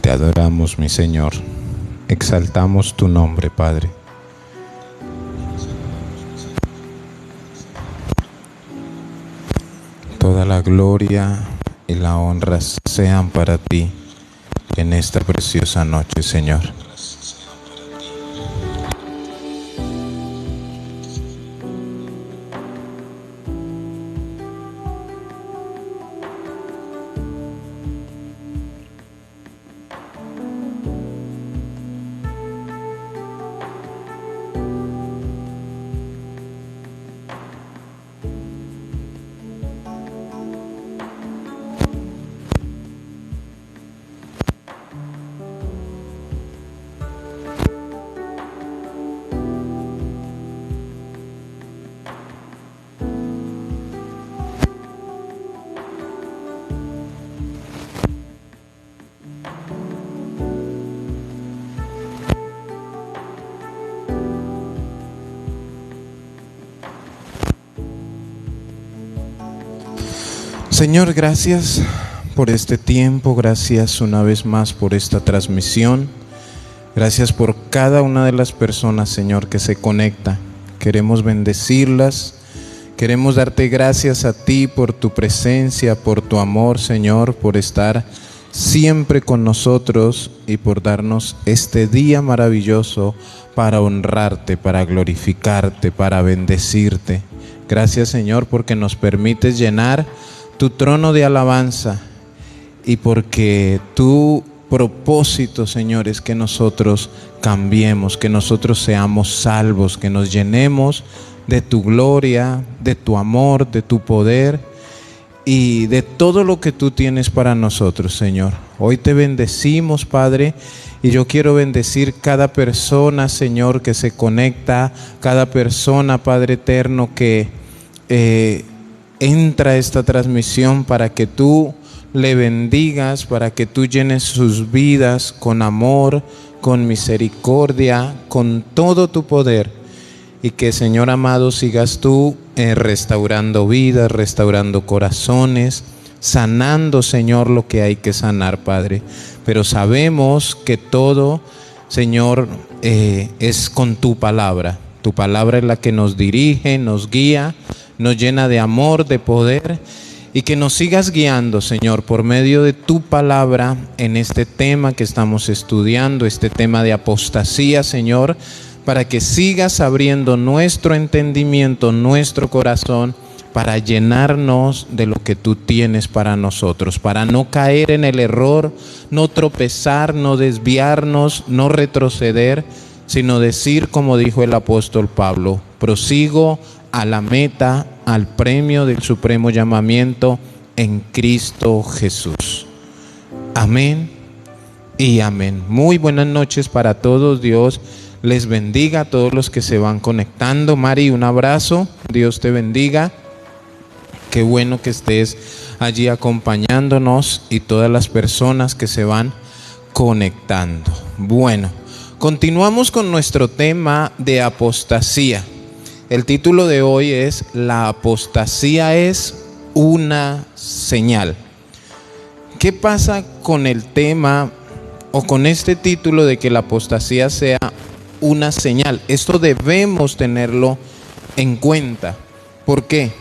Te adoramos, mi Señor. Exaltamos tu nombre, Padre. Toda la gloria y la honra sean para ti en esta preciosa noche, Señor. Señor, gracias por este tiempo, gracias una vez más por esta transmisión, gracias por cada una de las personas, Señor, que se conecta. Queremos bendecirlas, queremos darte gracias a ti por tu presencia, por tu amor, Señor, por estar siempre con nosotros y por darnos este día maravilloso para honrarte, para glorificarte, para bendecirte. Gracias, Señor, porque nos permites llenar tu trono de alabanza y porque tu propósito, Señor, es que nosotros cambiemos, que nosotros seamos salvos, que nos llenemos de tu gloria, de tu amor, de tu poder y de todo lo que tú tienes para nosotros, Señor. Hoy te bendecimos, Padre, y yo quiero bendecir cada persona, Señor, que se conecta, cada persona, Padre eterno, que entra a esta transmisión para que tú le bendigas, para que tú llenes sus vidas con amor, con misericordia, con todo tu poder. Y que, Señor amado, sigas tú restaurando vidas, restaurando corazones, sanando, Señor, lo que hay que sanar, Padre. Pero sabemos que todo, Señor, es con tu palabra. Tu palabra es la que nos dirige, nos guía, nos llena de amor, de poder, y que nos sigas guiando, Señor, por medio de tu palabra en este tema que estamos estudiando, este tema de apostasía, Señor, para que sigas abriendo nuestro entendimiento, nuestro corazón, para llenarnos de lo que tú tienes para nosotros, para no caer en el error, no tropezar, no desviarnos, no retroceder, sino decir, como dijo el apóstol Pablo: prosigo a la meta, al premio del supremo llamamiento en Cristo Jesús. Amén y amén. Muy buenas noches para todos. Dios les bendiga a todos los que se van conectando. Mari, un abrazo. Dios te bendiga. Qué bueno que estés allí acompañándonos y todas las personas que se van conectando. Bueno, continuamos con nuestro tema de apostasía. El título de hoy es: la apostasía es una señal. ¿Qué pasa con el tema o con este título de que la apostasía sea una señal? Esto debemos tenerlo en cuenta. ¿Por qué?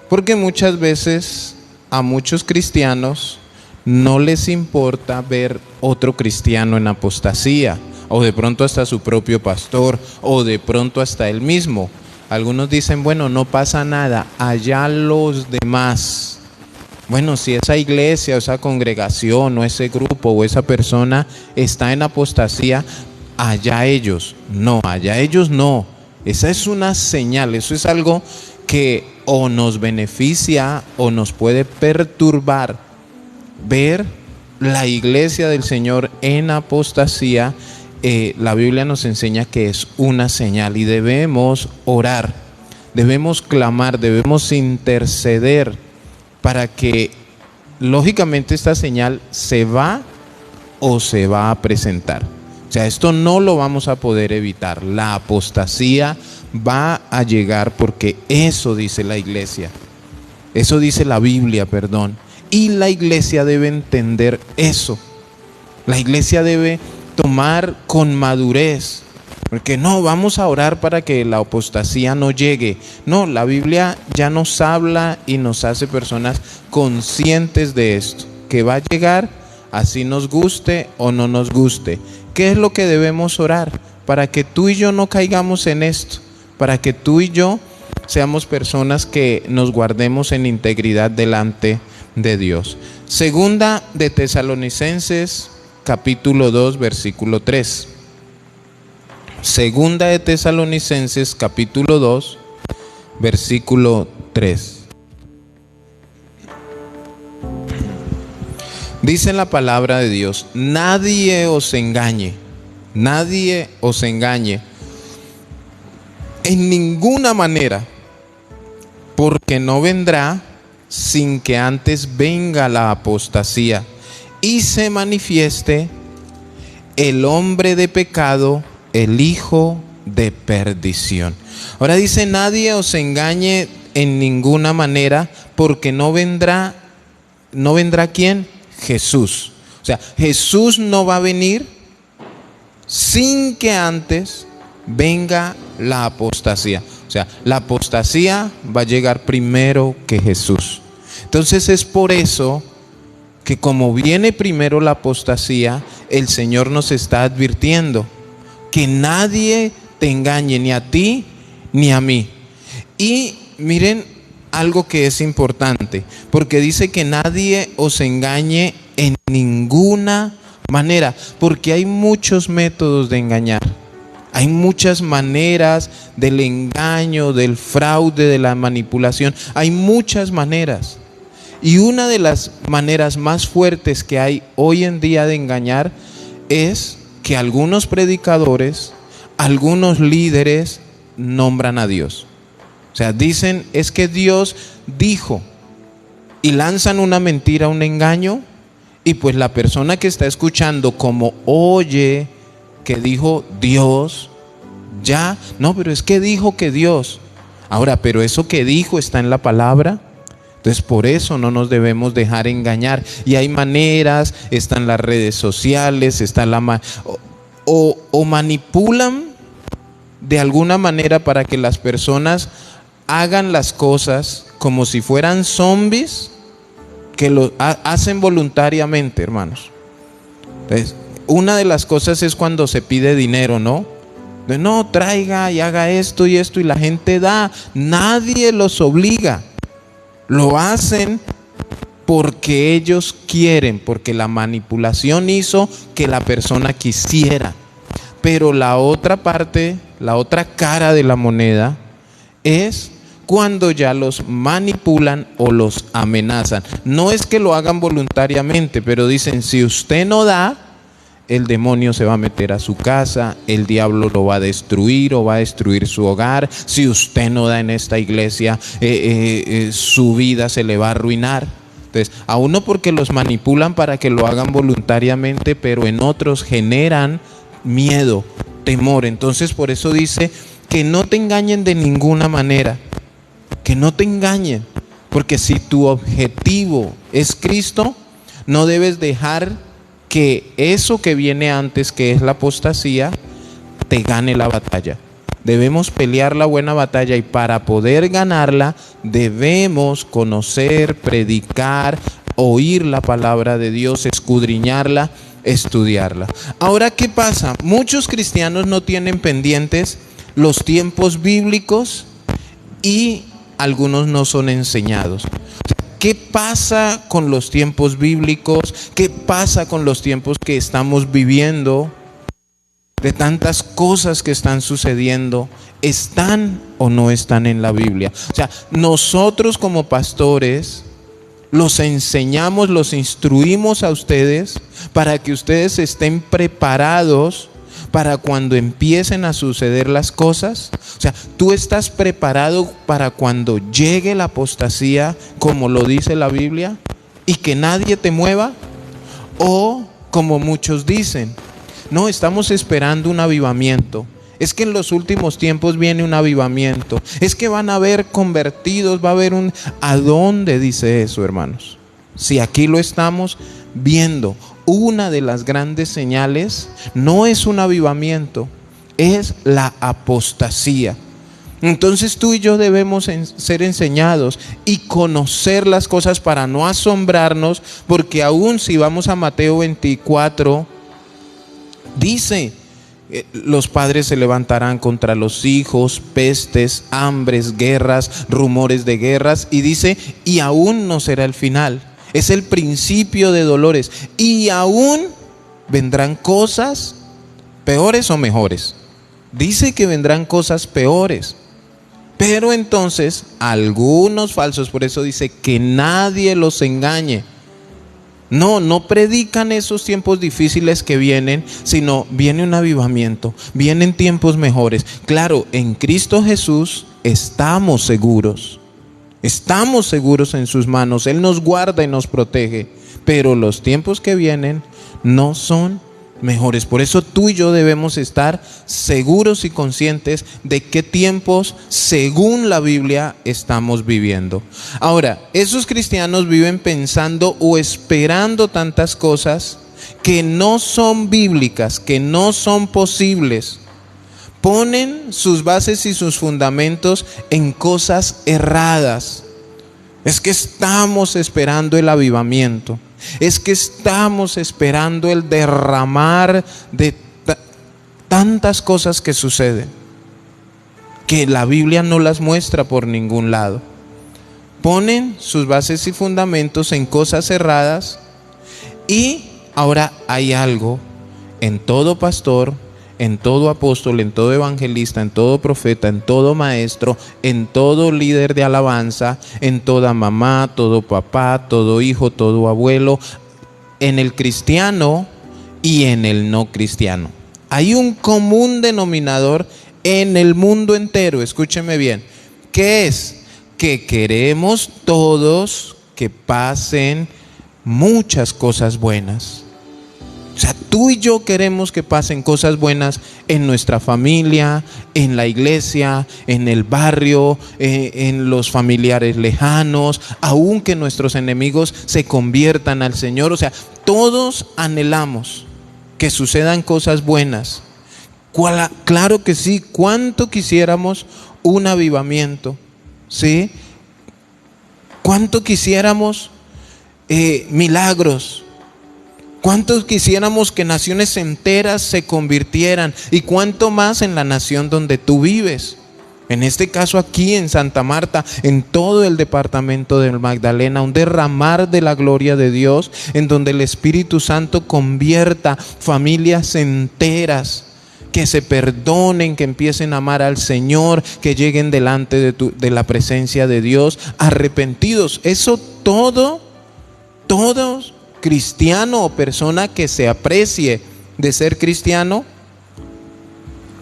Porque muchas veces a muchos cristianos no les importa ver otro cristiano en apostasía, o de pronto hasta su propio pastor, o de pronto hasta él mismo. Algunos dicen, bueno, no pasa nada, allá los demás. Bueno, si esa iglesia o esa congregación o ese grupo o esa persona está en apostasía, allá ellos. No, allá ellos no. Esa es una señal, eso es algo que o nos beneficia o nos puede perturbar. Ver la iglesia del Señor en apostasía, la Biblia nos enseña que es una señal y debemos orar, debemos clamar, debemos interceder para que lógicamente esta señal se va a presentar. O sea, esto no lo vamos a poder evitar. La apostasía va a llegar porque eso dice la iglesia. Eso dice la Biblia, perdón. Y la iglesia debe entender eso. La iglesia debe tomar con madurez, porque no, vamos a orar para que la apostasía no llegue. No, la Biblia ya nos habla y nos hace personas conscientes de esto, que va a llegar así nos guste o no nos guste. ¿Qué es lo que debemos orar? Para que tú y yo no caigamos en esto, para que tú y yo seamos personas que nos guardemos en integridad delante de Dios. Segunda de Tesalonicenses, capítulo 2, versículo 3. Segunda de Tesalonicenses, capítulo 2, versículo 3. Dice la palabra de Dios: nadie os engañe en ninguna manera, porque no vendrá sin que antes venga la apostasía y se manifieste el hombre de pecado, el hijo de perdición. Ahora dice: nadie os engañe en ninguna manera, porque no vendrá ¿quién? Jesús. O sea, Jesús no va a venir sin que antes venga la apostasía. O sea, la apostasía va a llegar primero que Jesús. Entonces es por eso que, como viene primero la apostasía, el Señor nos está advirtiendo que nadie te engañe, ni a ti ni a mí. Y miren algo que es importante, porque dice que nadie os engañe en ninguna manera, porque hay muchos métodos de engañar. Hay muchas maneras del engaño, del fraude, de la manipulación. Hay muchas maneras. Y una de las maneras más fuertes que hay hoy en día de engañar es que algunos predicadores, algunos líderes nombran a Dios. O sea, dicen: es que Dios dijo, y lanzan una mentira, un engaño, y pues la persona que está escuchando, como oye que dijo Dios, ya, no, pero es que dijo que Dios. Ahora, pero eso que dijo está en la palabra. Entonces, por eso no nos debemos dejar engañar. Y hay maneras, están las redes sociales, está o manipulan de alguna manera para que las personas hagan las cosas como si fueran zombies, que lo hacen voluntariamente, hermanos. Entonces, una de las cosas es cuando se pide dinero, ¿no? No, traiga y haga esto y esto, y la gente da. Nadie los obliga. Lo hacen porque ellos quieren, porque la manipulación hizo que la persona quisiera. Pero la otra parte, la otra cara de la moneda es cuando ya los manipulan o los amenazan. No es que lo hagan voluntariamente, pero dicen: si usted no da, el demonio se va a meter a su casa, el diablo lo va a destruir o va a destruir su hogar. Si usted no da en esta iglesia, su vida se le va a arruinar. Entonces, a uno porque los manipulan para que lo hagan voluntariamente, pero en otros generan miedo, temor. Entonces, por eso dice que no te engañen de ninguna manera, que no te engañen, porque si tu objetivo es Cristo, no debes dejar que eso que viene antes, que es la apostasía, te gane la batalla. Debemos pelear la buena batalla, y para poder ganarla debemos conocer, predicar, oír la palabra de Dios, escudriñarla, estudiarla. Ahora, ¿qué pasa? Muchos cristianos no tienen pendientes los tiempos bíblicos y algunos no son enseñados. ¿Qué pasa con los tiempos bíblicos? ¿Qué pasa con los tiempos que estamos viviendo? De tantas cosas que están sucediendo, ¿están o no están en la Biblia? O sea, nosotros como pastores los enseñamos, los instruimos a ustedes para que ustedes estén preparados para cuando empiecen a suceder las cosas. O sea, tú estás preparado para cuando llegue la apostasía, como lo dice la Biblia, y que nadie te mueva. O como muchos dicen: no, estamos esperando un avivamiento. Es que en los últimos tiempos viene un avivamiento. Es que van a haber convertidos, va a haber ¿A dónde dice eso, hermanos? Si aquí lo estamos viendo. una de las grandes señales no es un avivamiento, es la apostasía. Entonces tú y yo debemos ser enseñados y conocer las cosas para no asombrarnos, porque aún si vamos a Mateo 24, dice: los padres se levantarán contra los hijos, pestes, hambres, guerras, rumores de guerras, y dice, y aún no será el final, es el principio de dolores, y aún vendrán cosas peores o mejores. Dice que vendrán cosas peores. Pero entonces algunos falsos, por eso dice que nadie los engañe. No predican esos tiempos difíciles que vienen, sino viene un avivamiento, vienen tiempos mejores. Claro, en Cristo Jesús estamos seguros en sus manos. Él nos guarda y nos protege, pero los tiempos que vienen no son mejores. Por eso tú y yo debemos estar seguros y conscientes de qué tiempos, según la Biblia, estamos viviendo. Ahora, esos cristianos viven pensando o esperando tantas cosas que no son bíblicas, que no son posibles. Ponen sus bases y sus fundamentos en cosas erradas. Es que estamos esperando el avivamiento. Es que estamos esperando el derramar de tantas cosas que suceden, que la Biblia no las muestra por ningún lado. Ponen sus bases y fundamentos en cosas erradas. Y ahora hay algo en todo pastor, en todo apóstol, en todo evangelista, en todo profeta, en todo maestro, en todo líder de alabanza, en toda mamá, todo papá, todo hijo, todo abuelo, en el cristiano y en el no cristiano. Hay un común denominador en el mundo entero, escúcheme bien, que es que queremos todos que pasen muchas cosas buenas. O sea, tú y yo queremos que pasen cosas buenas en nuestra familia, en la iglesia, en el barrio, en los familiares lejanos, aun que nuestros enemigos se conviertan al Señor. O sea, todos anhelamos que sucedan cosas buenas. Claro que sí, cuánto quisiéramos un avivamiento, ¿sí? Cuánto quisiéramos milagros. ¿Cuántos quisiéramos que naciones enteras se convirtieran? Y cuánto más en la nación donde tú vives. En este caso aquí en Santa Marta, en todo el departamento del Magdalena, un derramar de la gloria de Dios, en donde el Espíritu Santo convierta familias enteras, que se perdonen, que empiecen a amar al Señor, que lleguen delante de la presencia de Dios, arrepentidos. Eso todos cristiano o persona que se aprecie de ser cristiano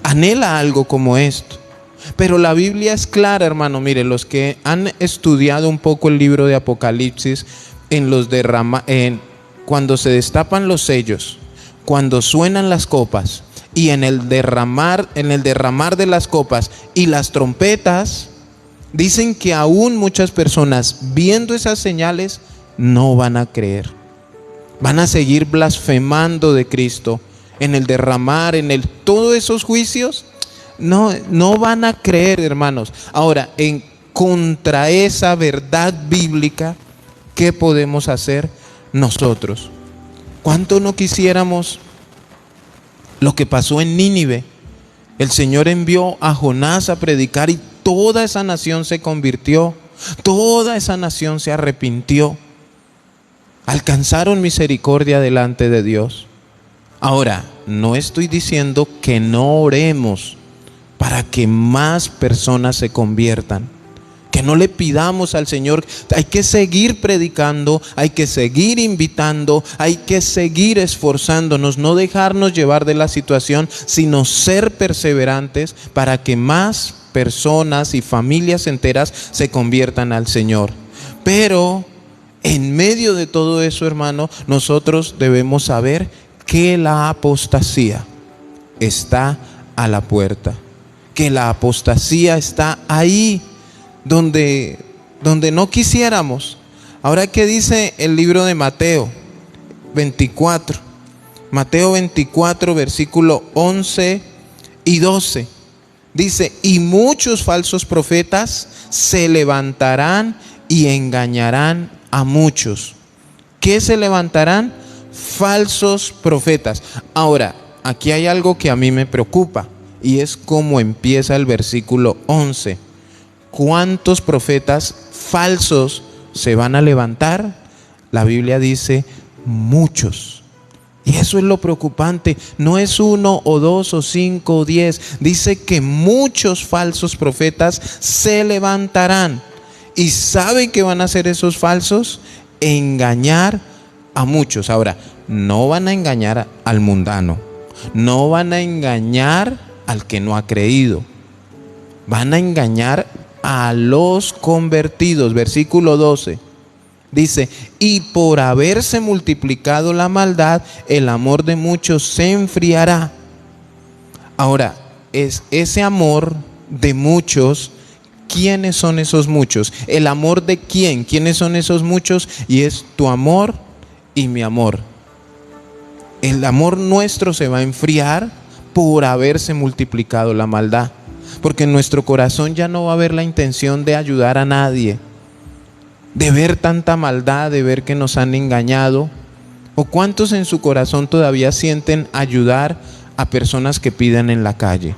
anhela algo como esto. Pero la Biblia es clara, hermano. Mire, los que han estudiado un poco el libro de Apocalipsis, cuando se destapan los sellos, cuando suenan las copas y en el derramar de las copas y las trompetas, dicen que aún muchas personas viendo esas señales no van a creer. Van a seguir blasfemando de Cristo en el derramar, todos esos juicios. No van a creer, hermanos. Ahora, contra esa verdad bíblica, ¿qué podemos hacer nosotros? ¿Cuánto no quisiéramos lo que pasó en Nínive? El Señor envió a Jonás a predicar y toda esa nación se convirtió, toda esa nación se arrepintió. Alcanzaron misericordia delante de Dios. Ahora, no estoy diciendo que no oremos para que más personas se conviertan, que no le pidamos al Señor. Hay que seguir predicando, hay que seguir invitando, hay que seguir esforzándonos, no dejarnos llevar de la situación, sino ser perseverantes para que más personas y familias enteras se conviertan al Señor. Pero en medio de todo eso, hermano, nosotros debemos saber que la apostasía está a la puerta, que la apostasía está ahí donde no quisiéramos. Ahora, ¿qué dice el libro de Mateo? 24. Mateo 24, versículo 11 y 12. Dice: y muchos falsos profetas se levantarán y engañarán a muchos. ¿Qué se levantarán? Falsos profetas. Ahora, aquí hay algo que a mí me preocupa, y es cómo empieza el versículo 11. ¿Cuántos profetas falsos se van a levantar? La Biblia dice muchos. Y eso es lo preocupante. No es 1 o 2 o 5 o 10. Dice que muchos falsos profetas se levantarán. ¿Y saben qué van a hacer esos falsos? Engañar a muchos. Ahora, no van a engañar al mundano. No van a engañar al que no ha creído. Van a engañar a los convertidos. Versículo 12. Dice: y por haberse multiplicado la maldad, el amor de muchos se enfriará. Ahora, es ese amor de muchos. ¿Quiénes son esos muchos? ¿El amor de quién? ¿Quiénes son esos muchos? Y es tu amor y mi amor. El amor nuestro se va a enfriar por haberse multiplicado la maldad. Porque en nuestro corazón ya no va a haber la intención de ayudar a nadie, de ver tanta maldad, de ver que nos han engañado. ¿O cuántos en su corazón todavía sienten ayudar a personas que piden en la calle?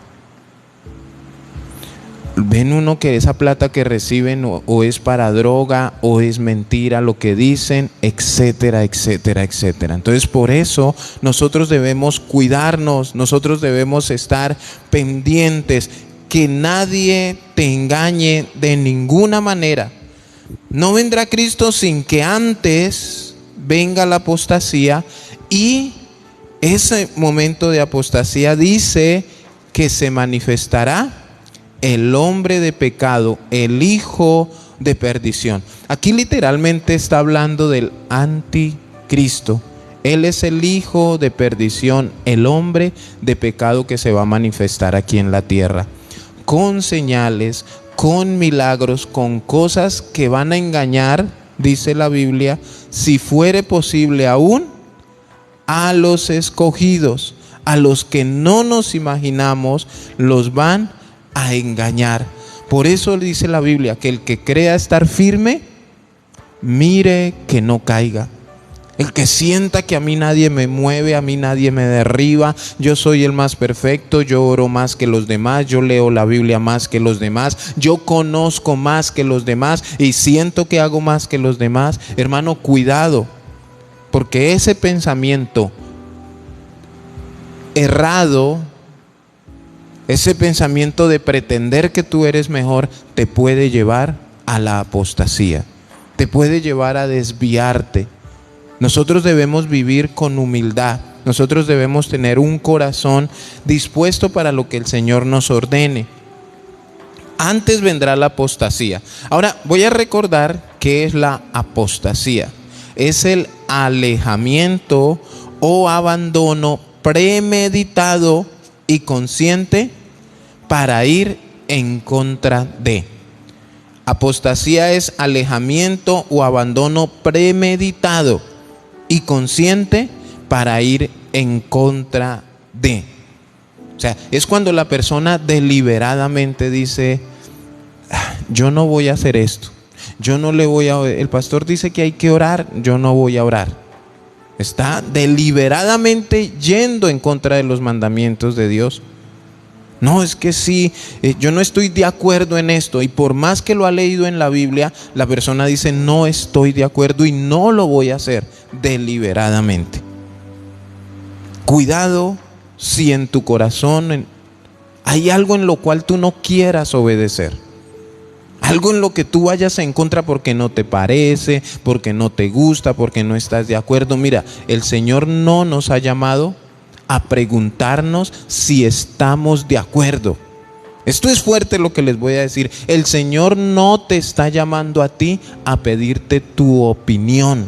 Ven uno que esa plata que reciben o es para droga o es mentira lo que dicen, etcétera, etcétera, etcétera. Entonces, por eso nosotros debemos cuidarnos, nosotros debemos estar pendientes, que nadie te engañe de ninguna manera. No vendrá Cristo sin que antes venga la apostasía, y ese momento de apostasía dice que se manifestará el hombre de pecado, el hijo de perdición. Aquí literalmente está hablando del anticristo. Él es el hijo de perdición, el hombre de pecado que se va a manifestar aquí en la tierra, con señales, con milagros, con cosas que van a engañar, dice la Biblia, si fuere posible aún, a los escogidos, a los que no nos imaginamos, los van a engañar. Por eso dice la Biblia que el que crea estar firme, mire que no caiga. El que sienta que a mí nadie me mueve, a mí nadie me derriba, yo soy el más perfecto, yo oro más que los demás, yo leo la Biblia más que los demás, yo conozco más que los demás y siento que hago más que los demás. Hermano, cuidado, porque ese pensamiento errado, ese pensamiento de pretender que tú eres mejor, te puede llevar a la apostasía, te puede llevar a desviarte. Nosotros debemos vivir con humildad. Nosotros debemos tener un corazón dispuesto para lo que el Señor nos ordene. Antes vendrá la apostasía. Ahora voy a recordar qué es la apostasía. Es el alejamiento o abandono premeditado y consciente para ir en contra de. Apostasía es alejamiento o abandono premeditado y consciente para ir en contra de. O sea, es cuando la persona deliberadamente dice: yo no voy a hacer esto, yo no le voy a... El pastor dice que hay que orar, yo no voy a orar. Está deliberadamente yendo en contra de los mandamientos de Dios. No, es que sí, yo no estoy de acuerdo en esto, y por más que lo ha leído en la Biblia, la persona dice: no estoy de acuerdo y no lo voy a hacer, deliberadamente. Cuidado si en tu corazón hay algo en lo cual tú no quieras obedecer, algo en lo que tú vayas en contra porque no te parece, porque no te gusta, porque no estás de acuerdo. Mira, el Señor no nos ha llamado a preguntarnos si estamos de acuerdo. Esto es fuerte lo que les voy a decir. El Señor no te está llamando a ti a pedirte tu opinión,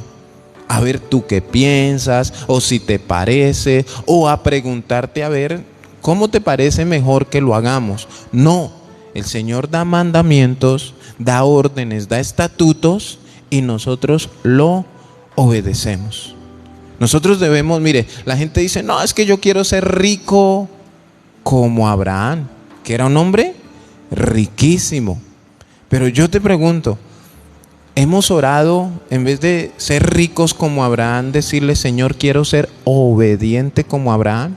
a ver tú qué piensas, o si te parece, o a preguntarte a ver cómo te parece mejor que lo hagamos. No, el Señor da mandamientos, da órdenes, da estatutos, y nosotros lo obedecemos. Nosotros debemos, mire, la gente dice, no, es que yo quiero ser rico como Abraham, que era un hombre riquísimo. Pero yo te pregunto, ¿hemos orado en vez de ser ricos como Abraham, decirle, Señor, quiero ser obediente como Abraham?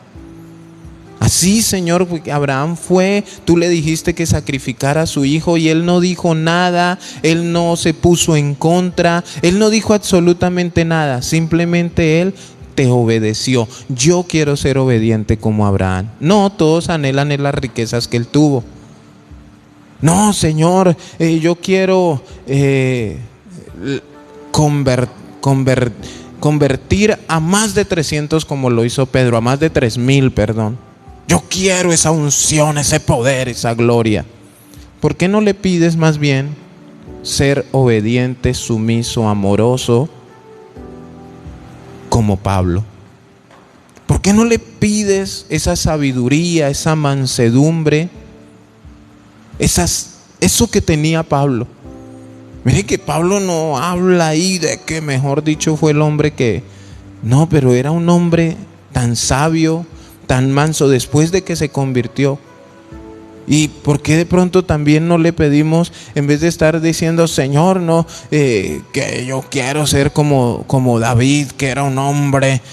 Así, Señor, Abraham fue, tú le dijiste que sacrificara a su hijo y él no dijo nada, él no se puso en contra, él no dijo absolutamente nada, simplemente él te obedeció. Yo quiero ser obediente como Abraham. No, todos anhelan en las riquezas que él tuvo. No, Señor, yo quiero convertir a más de 300 como lo hizo Pedro, a más de 3,000, perdón. Yo quiero esa unción, ese poder, esa gloria. ¿Por qué no le pides más bien ser obediente, sumiso, amoroso como Pablo? ¿Por qué no le pides esa sabiduría, esa mansedumbre, eso que tenía Pablo? Mire que Pablo no habla ahí de que, mejor dicho, fue el hombre que... No, pero era un hombre tan sabio, tan manso después de que se convirtió. ¿Y por qué de pronto también no le pedimos, en vez de estar diciendo, Señor, no, que yo quiero ser como David, que era un hombre?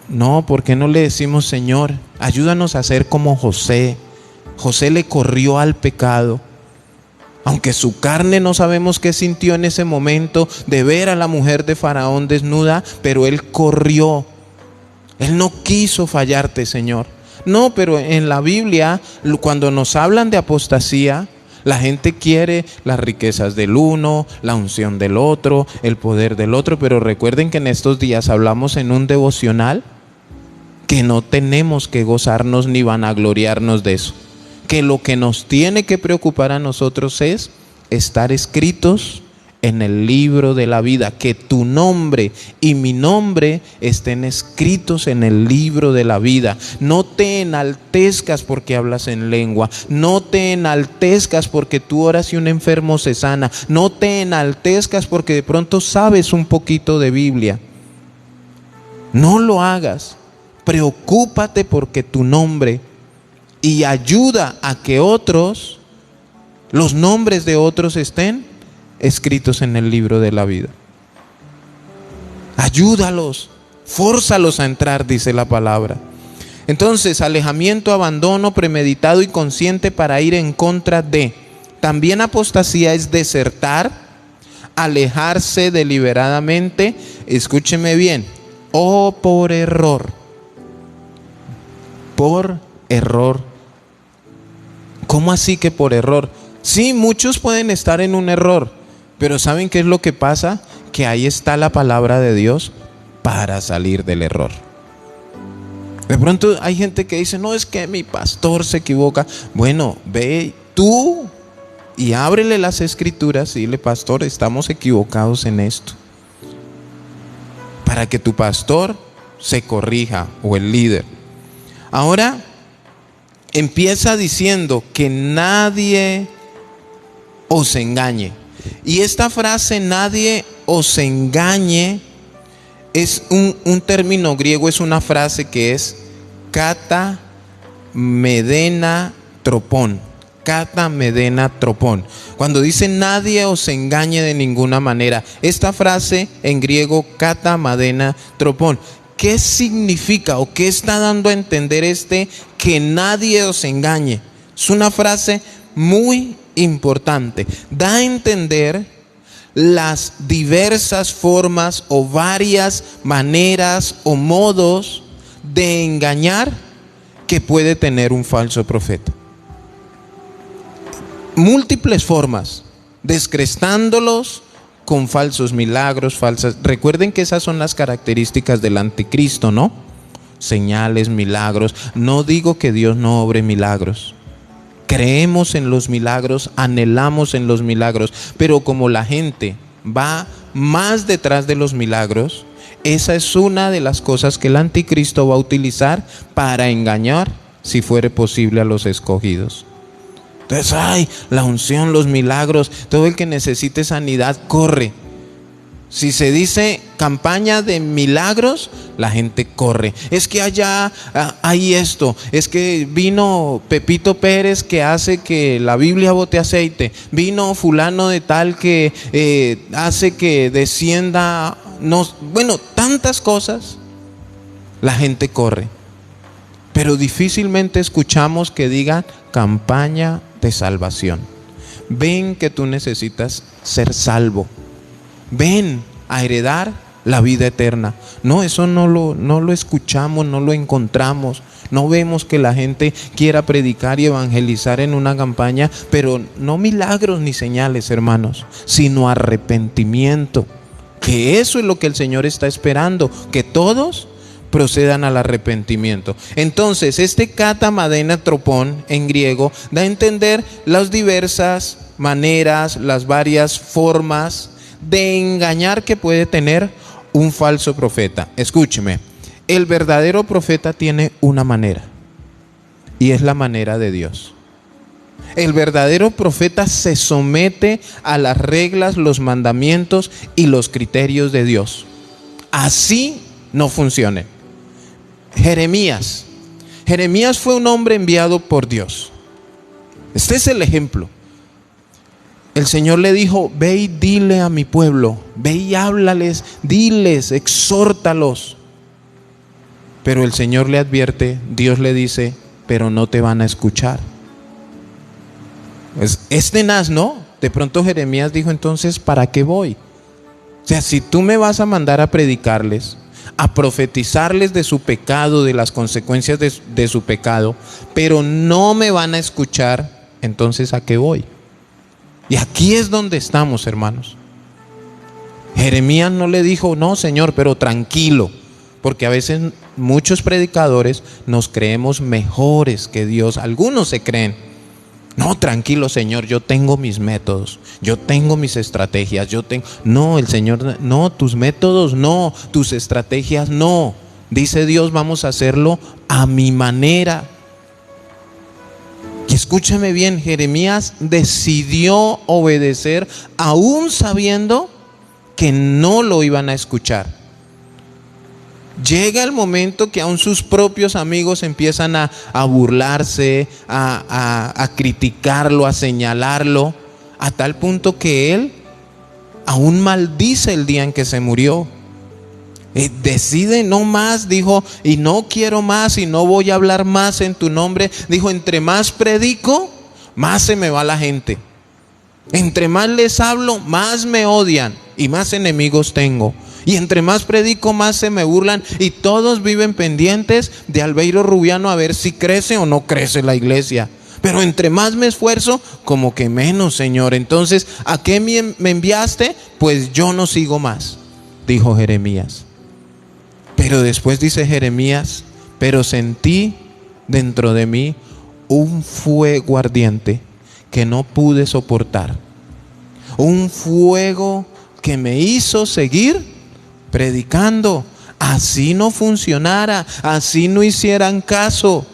No, ¿por qué no le decimos, Señor, ayúdanos a ser como José? José le corrió al pecado. Aunque su carne no sabemos qué sintió en ese momento de ver a la mujer de Faraón desnuda, pero él corrió. Él no quiso fallarte, Señor. No, pero en la Biblia, cuando nos hablan de apostasía, la gente quiere las riquezas del uno, la unción del otro, el poder del otro. Pero recuerden que en estos días hablamos en un devocional que no tenemos que gozarnos ni vanagloriarnos de eso. Que lo que nos tiene que preocupar a nosotros es estar escritos en el libro de la vida, que tu nombre y mi nombre estén escritos en el libro de la vida. No te enaltezcas porque hablas en lengua, no te enaltezcas porque tú oras y un enfermo se sana, no te enaltezcas porque de pronto sabes un poquito de Biblia. No lo hagas. Preocúpate porque tu nombre, y ayuda a que otros, los nombres de otros estén escritos en el libro de la vida. Ayúdalos, fórzalos a entrar, dice la palabra. Entonces, alejamiento, abandono premeditado y consciente para ir en contra de. También apostasía es desertar, alejarse deliberadamente, escúcheme bien, o por error. Por error. ¿Cómo así que por error? Sí, muchos pueden estar en un error, pero ¿saben qué es lo que pasa? Que ahí está la palabra de Dios para salir del error. De pronto hay gente que dice, no, es que mi pastor se equivoca. Bueno, ve tú y ábrele las escrituras y dile, pastor, estamos equivocados en esto. Para que tu pastor se corrija, o el líder. Ahora empieza diciendo que nadie os engañe. Y esta frase, nadie os engañe, es un término griego, es una frase que es kata medena tropón. Kata medena tropón. Cuando dice nadie os engañe de ninguna manera, esta frase en griego, kata medena tropón, ¿qué significa o qué está dando a entender que nadie os engañe? Es una frase muy importante. Da a entender las diversas formas o varias maneras o modos de engañar que puede tener un falso profeta. Múltiples formas, descrestándolos con falsos milagros, falsas. Recuerden que esas son las características del anticristo, ¿no? Señales, milagros. No digo que Dios no obre milagros. Creemos en los milagros, anhelamos en los milagros, pero como la gente va más detrás de los milagros, esa es una de las cosas que el anticristo va a utilizar para engañar, si fuere posible, a los escogidos. Entonces, la unción, los milagros, todo el que necesite sanidad, corre. Si se dice campaña de milagros, la gente corre. Es que allá hay esto. Es que vino Pepito Pérez que hace que la Biblia bote aceite. Vino fulano de tal que hace que descienda. Bueno, tantas cosas. La gente corre. Pero difícilmente escuchamos que digan campaña de salvación. Ven que tú necesitas ser salvo. Ven a heredar la vida eterna. No, eso no lo escuchamos, no lo encontramos. No vemos que la gente quiera predicar y evangelizar en una campaña, pero no milagros ni señales, hermanos, sino arrepentimiento. Que eso es lo que el Señor está esperando, que todos procedan al arrepentimiento. Entonces, este katamadena tropón en griego da a entender las diversas maneras, las varias formas de engañar que puede tener un falso profeta. Escúcheme, el verdadero profeta tiene una manera, y es la manera de Dios. El verdadero profeta se somete a las reglas, los mandamientos y los criterios de Dios. Así no funciona. Jeremías fue un hombre enviado por Dios. Este es el ejemplo. El Señor le dijo: ve y dile a mi pueblo, ve y háblales, diles, exhórtalos. Pero el Señor le advierte, Dios le dice: pero no te van a escuchar. Es tenaz, ¿no? De pronto Jeremías dijo: entonces, ¿para qué voy? O sea, si tú me vas a mandar a predicarles, a profetizarles de su pecado, de las consecuencias de su pecado, pero no me van a escuchar, entonces ¿a qué voy? Y aquí es donde estamos, hermanos. Jeremías no le dijo: no, Señor, pero tranquilo, porque a veces muchos predicadores nos creemos mejores que Dios. Algunos se creen: no, tranquilo, Señor, yo tengo mis métodos, yo tengo mis estrategias, No, el Señor, no, tus métodos no, tus estrategias no. Dice Dios: vamos a hacerlo a mi manera. Y escúchame bien, Jeremías decidió obedecer aún sabiendo que no lo iban a escuchar. Llega el momento que aún sus propios amigos empiezan a burlarse, a criticarlo, a señalarlo, a tal punto que él aún maldice el día en que se murió. Decide no más, dijo, y no quiero más, y no voy a hablar más en tu nombre. Dijo: entre más predico, más se me va la gente. Entre más les hablo, más me odian y más enemigos tengo. Y entre más predico, más se me burlan, y todos viven pendientes de Albeiro Rubiano a ver si crece o no crece la iglesia. Pero entre más me esfuerzo, como que menos, Señor. Entonces, ¿a qué me enviaste? Pues yo no sigo más, dijo Jeremías. Pero después dice Jeremías: pero sentí dentro de mí un fuego ardiente que no pude soportar. Un fuego que me hizo seguir predicando. Así no funcionara, así no hicieran caso.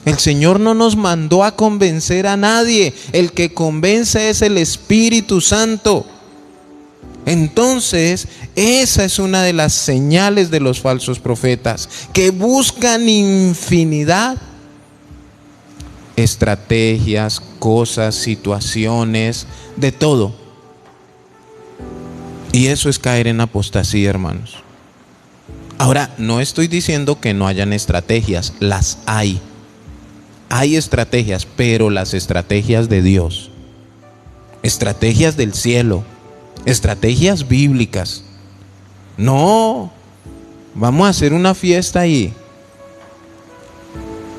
El Señor no nos mandó a convencer a nadie. El que convence es el Espíritu Santo. Entonces, esa es una de las señales de los falsos profetas, que buscan infinidad, estrategias, cosas, situaciones, de todo. Y eso es caer en apostasía, hermanos. Ahora, no estoy diciendo que no hayan estrategias, las hay. Hay estrategias, pero las estrategias de Dios, estrategias del cielo, estrategias bíblicas. No, vamos a hacer una fiesta y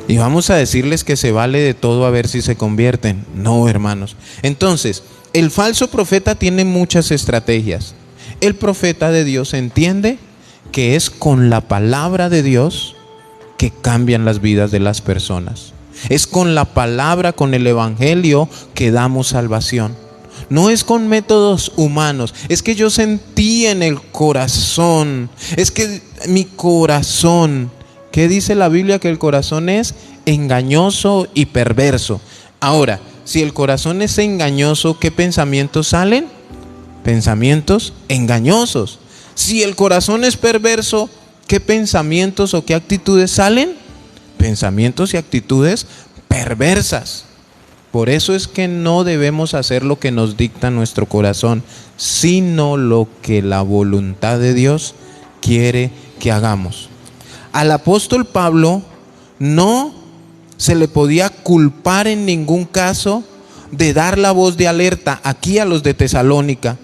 vamos a decirles que se vale de todo a ver si se convierten. No, hermanos. Entonces, el falso profeta tiene muchas estrategias. El profeta de Dios entiende que es con la palabra de Dios que cambian las vidas de las personas. Es con la palabra, con el evangelio, que damos salvación. No es con métodos humanos. Es que yo sentí en el corazón. Es que mi corazón. ¿Qué dice la Biblia? Que el corazón es engañoso y perverso. Ahora, si el corazón es engañoso, ¿qué pensamientos salen? Pensamientos engañosos. Si el corazón es perverso, ¿qué pensamientos o qué actitudes salen? Pensamientos y actitudes perversas. Por eso es que no debemos hacer lo que nos dicta nuestro corazón, sino lo que la voluntad de Dios quiere que hagamos. Al apóstol Pablo no se le podía culpar en ningún caso de dar la voz de alerta aquí a los de Tesalónica.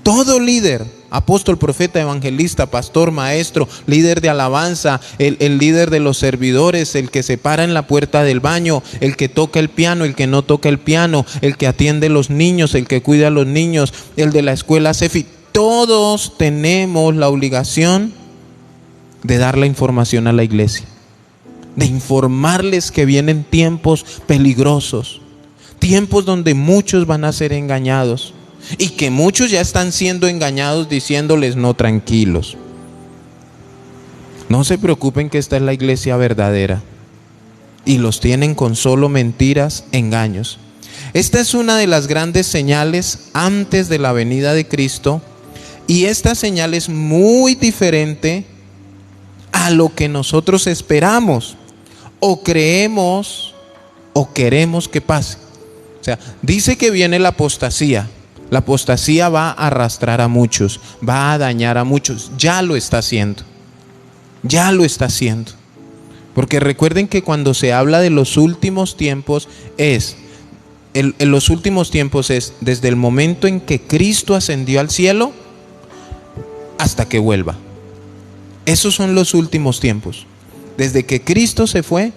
Todo líder, apóstol, profeta, evangelista, pastor, maestro, líder de alabanza, el líder de los servidores, el que se para en la puerta del baño, el que toca el piano, el que no toca el piano, el que atiende a los niños, el que cuida a los niños, el de la escuela CEFI, todos tenemos la obligación de dar la información a la iglesia, de informarles que vienen tiempos peligrosos, tiempos donde muchos van a ser engañados. Y que muchos ya están siendo engañados diciéndoles: no, tranquilos, no se preocupen, que esta es la iglesia verdadera. Y los tienen con solo mentiras, engaños. Esta es una de las grandes señales antes de la venida de Cristo. Y esta señal es muy diferente a lo que nosotros esperamos o creemos o queremos que pase. O sea, dice que viene la apostasía. La apostasía va a arrastrar a muchos, va a dañar a muchos. Ya lo está haciendo. Ya lo está haciendo. Porque recuerden que cuando se habla de los últimos tiempos en los últimos tiempos es desde el momento en que Cristo ascendió al cielo hasta que vuelva. Esos son los últimos tiempos. Desde que Cristo se fue,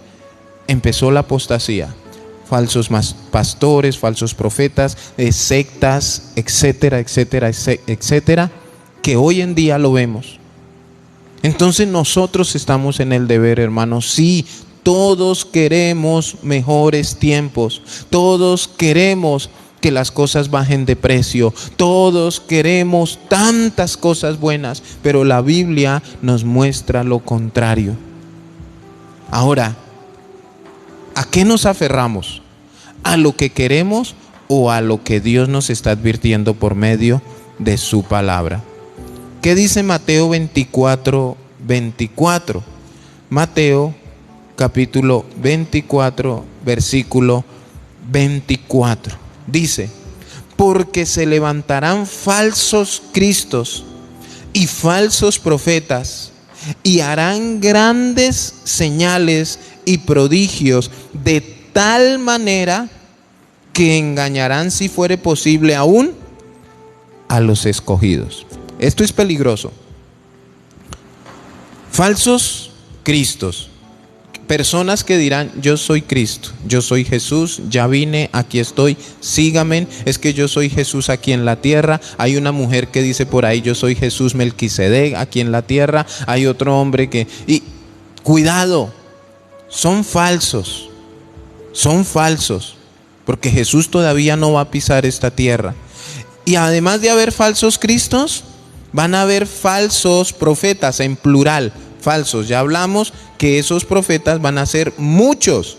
empezó la apostasía. Falsos pastores, falsos profetas, sectas, etcétera, etcétera, etcétera, que hoy en día lo vemos. Entonces nosotros estamos en el deber, hermanos. Sí, todos queremos mejores tiempos, todos queremos que las cosas bajen de precio, todos queremos tantas cosas buenas, pero la Biblia nos muestra lo contrario. Ahora, ¿a qué nos aferramos? ¿A lo que queremos o a lo que Dios nos está advirtiendo por medio de su palabra? ¿Qué dice Mateo 24:24? Mateo capítulo 24, versículo 24. Dice: porque se levantarán falsos cristos y falsos profetas, y harán grandes señales y prodigios, de tal manera que engañarán, si fuere posible, aún a los escogidos. Esto es peligroso. Falsos cristos, personas que dirán: yo soy Cristo, yo soy Jesús, ya vine, aquí estoy, síganme, es que yo soy Jesús aquí en la tierra. Hay una mujer que dice por ahí: yo soy Jesús Melquisedec aquí en la tierra. Hay otro hombre que... Y cuidado, son falsos, porque Jesús todavía no va a pisar esta tierra. Y además de haber falsos cristos, van a haber falsos profetas, en plural, falsos. Ya hablamos que esos profetas van a ser muchos.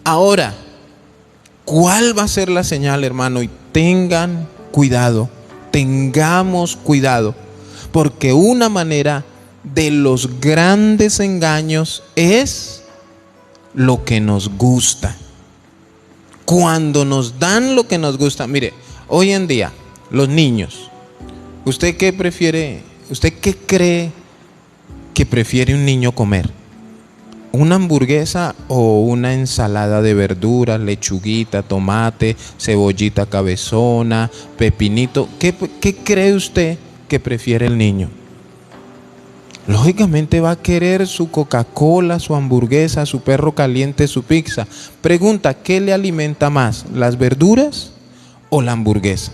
Ahora, ¿cuál va a ser la señal, hermano? Y tengan cuidado, tengamos cuidado, porque una manera de los grandes engaños es lo que nos gusta. Cuando nos dan lo que nos gusta, mire, hoy en día, los niños, ¿usted qué prefiere? ¿Usted qué cree que prefiere un niño comer? ¿Una hamburguesa o una ensalada de verduras, lechuguita, tomate, cebollita cabezona, pepinito? ¿Qué cree usted que prefiere el niño? Lógicamente va a querer su Coca-Cola, su hamburguesa, su perro caliente, su pizza. Pregunta: ¿qué le alimenta más, las verduras o la hamburguesa?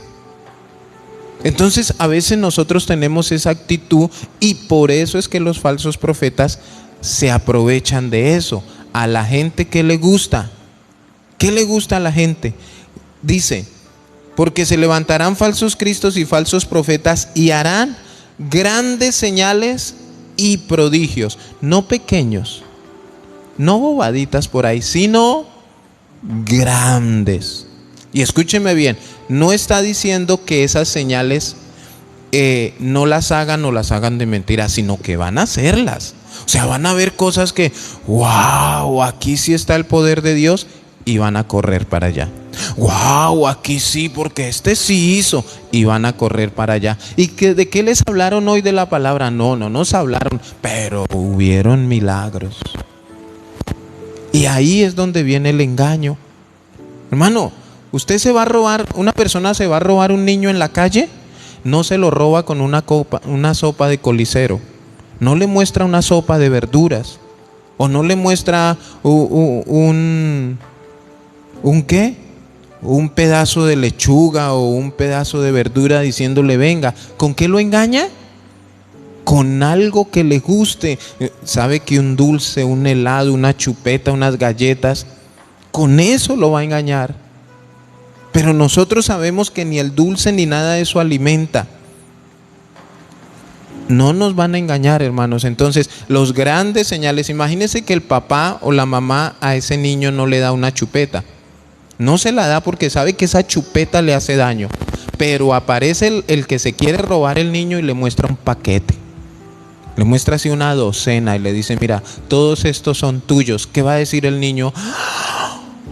Entonces a veces nosotros tenemos esa actitud, y por eso es que los falsos profetas se aprovechan de eso. A la gente, ¿qué le gusta? ¿Qué le gusta a la gente? Dice: porque se levantarán falsos cristos y falsos profetas, y harán grandes señales y prodigios, no pequeños, no bobaditas por ahí, sino grandes. Y escúcheme bien, no está diciendo que esas señales no las hagan o las hagan de mentira, sino que van a hacerlas. O sea, van a ver cosas que, wow, aquí sí está el poder de Dios, y van a correr para allá. Wow, aquí sí, porque este sí hizo, y van a correr para allá. ¿Y de qué les hablaron hoy de la palabra? No nos hablaron, pero hubieron milagros. Y ahí es donde viene el engaño. Hermano, usted se va a robar, una persona se va a robar un niño en la calle, no se lo roba con una sopa de colicero, no le muestra una sopa de verduras, o no le muestra ¿un qué? Un pedazo de lechuga o un pedazo de verdura diciéndole venga. ¿Con qué lo engaña? Con algo que le guste. Sabe que un dulce, un helado, una chupeta, unas galletas, con eso lo va a engañar. Pero nosotros sabemos que ni el dulce ni nada de eso alimenta. No nos van a engañar, hermanos. Entonces, los grandes señales, imagínense que el papá o la mamá a ese niño no le da una chupeta. No se la da porque sabe que esa chupeta le hace daño. Pero aparece el que se quiere robar el niño y le muestra un paquete. Le muestra así una docena y le dice, mira, todos estos son tuyos. ¿Qué va a decir el niño?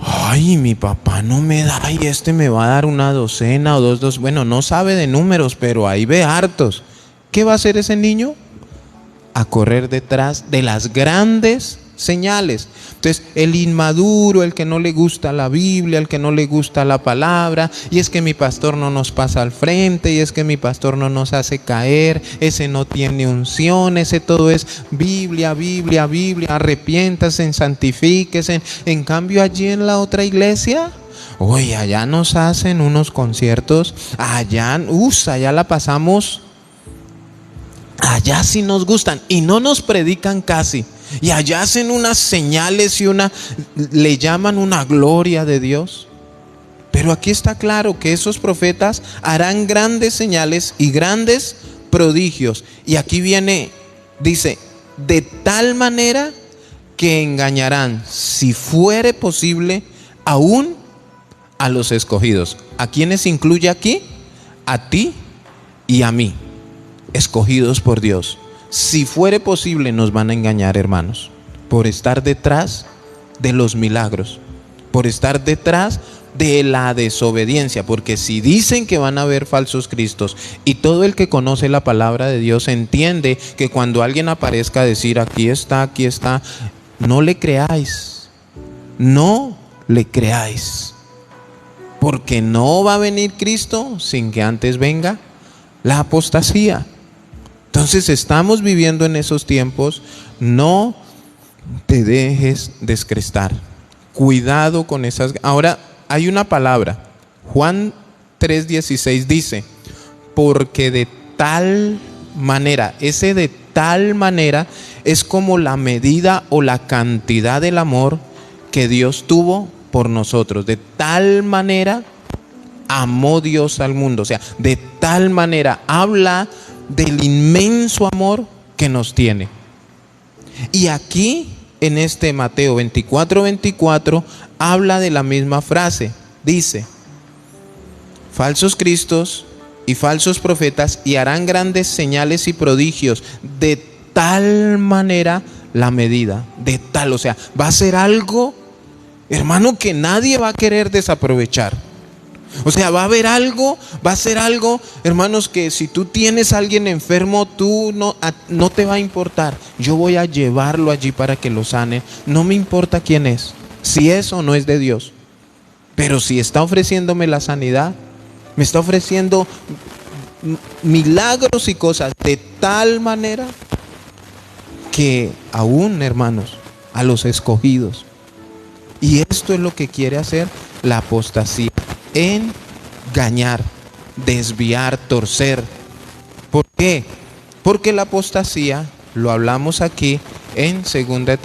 Ay, mi papá no me da y este me va a dar una docena o dos. Bueno, no sabe de números, pero ahí ve hartos. ¿Qué va a hacer ese niño? A correr detrás de las grandes señales. Entonces, el inmaduro, el que no le gusta la Biblia, el que no le gusta la palabra, y es que mi pastor no nos pasa al frente, y es que mi pastor no nos hace caer, ese no tiene unción, ese todo es Biblia, Biblia, Biblia, arrepiéntase, santifíquese. En cambio, allí en la otra iglesia, oye, allá nos hacen unos conciertos, allá la pasamos. Allá sí nos gustan y no nos predican casi. Y allá hacen unas señales y le llaman una gloria de Dios. Pero aquí está claro que esos profetas harán grandes señales y grandes prodigios. Y aquí dice, de tal manera que engañarán, si fuere posible, aún a los escogidos. ¿A quiénes incluye aquí? A ti y a mí. Escogidos por Dios. Si fuere posible nos van a engañar, hermanos, por estar detrás de los milagros, por estar detrás de la desobediencia, porque si dicen que van a haber falsos cristos, y todo el que conoce la palabra de Dios entiende que cuando alguien aparezca a decir aquí está, no le creáis, no le creáis, porque no va a venir Cristo sin que antes venga la apostasía. Entonces estamos viviendo en esos tiempos. No te dejes descrestar. Cuidado con esas. Ahora hay una palabra. Juan 3:16 dice, porque de tal manera, ese de tal manera es como la medida o la cantidad del amor que Dios tuvo por nosotros. De tal manera amó Dios al mundo. O sea, de tal manera habla del inmenso amor que nos tiene. Y aquí en este Mateo 24:24 habla de la misma frase. Dice, falsos cristos y falsos profetas y harán grandes señales y prodigios, de tal manera la medida, de tal, o sea, va a ser algo, hermano, que nadie va a querer desaprovechar. O sea, va a ser algo, hermanos, que si tú tienes a alguien enfermo, no te va a importar. Yo voy a llevarlo allí para que lo sane. No me importa quién es, si es o no es de Dios. Pero si está ofreciéndome la sanidad, me está ofreciendo milagros y cosas de tal manera que aún, hermanos, a los escogidos. Y esto es lo que quiere hacer la apostasía. Engañar, desviar, torcer. ¿Por qué? Porque la apostasía, lo hablamos aquí en 2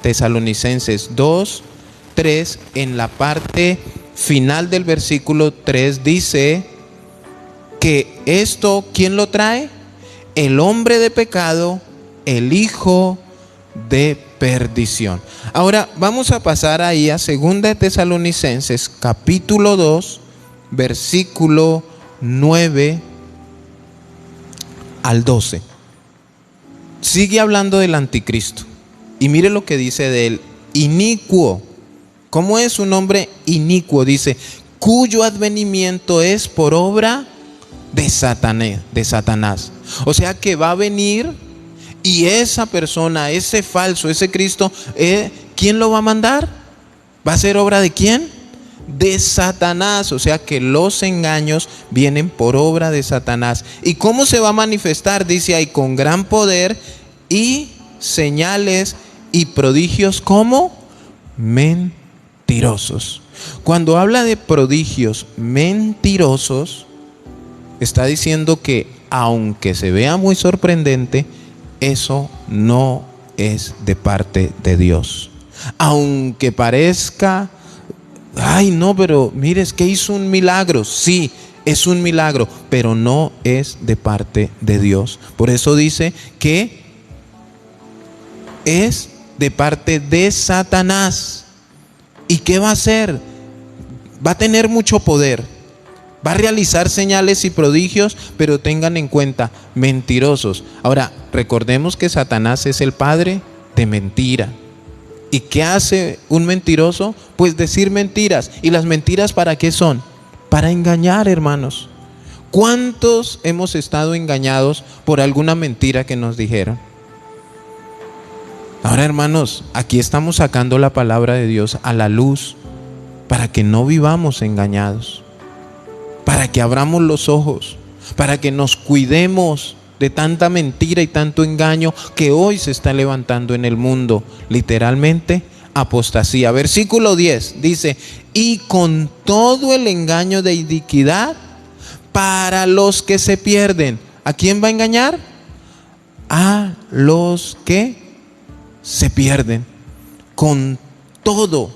Tesalonicenses 2:3, en la parte final del versículo 3 dice que esto, ¿quién lo trae? El hombre de pecado, el hijo de perdición. Ahora vamos a pasar ahí a 2 Tesalonicenses capítulo 2, versículo 9 al 12. Sigue hablando del anticristo. Y mire lo que dice de él: inicuo. ¿Cómo es un hombre inicuo? Dice, cuyo advenimiento es por obra de Satanás. O sea que va a venir, y esa persona, ese falso, ese Cristo, ¿quién lo va a mandar? ¿Va a ser obra de quién? De Satanás. O sea que los engaños vienen por obra de Satanás. ¿Y cómo se va a manifestar? Dice ahí, con gran poder y señales y prodigios como mentirosos. Cuando habla de prodigios mentirosos, está diciendo que aunque se vea muy sorprendente, eso no es de parte de Dios. Aunque parezca, ay no, pero mire, es que hizo un milagro. Sí, es un milagro, pero no es de parte de Dios. Por eso dice que es de parte de Satanás. ¿Y qué va a hacer? Va a tener mucho poder, va a realizar señales y prodigios, pero tengan en cuenta, mentirosos. Ahora, recordemos que Satanás es el padre de mentira. ¿Y qué hace un mentiroso? Pues decir mentiras. ¿Y las mentiras para qué son? Para engañar, hermanos. ¿Cuántos hemos estado engañados por alguna mentira que nos dijeron? Ahora, hermanos, aquí estamos sacando la palabra de Dios a la luz para que no vivamos engañados, para que abramos los ojos, para que nos cuidemos de tanta mentira y tanto engaño que hoy se está levantando en el mundo. Literalmente, apostasía. Versículo 10 dice, y con todo el engaño de iniquidad para los que se pierden. ¿A quién va a engañar? A los que se pierden. Con todo,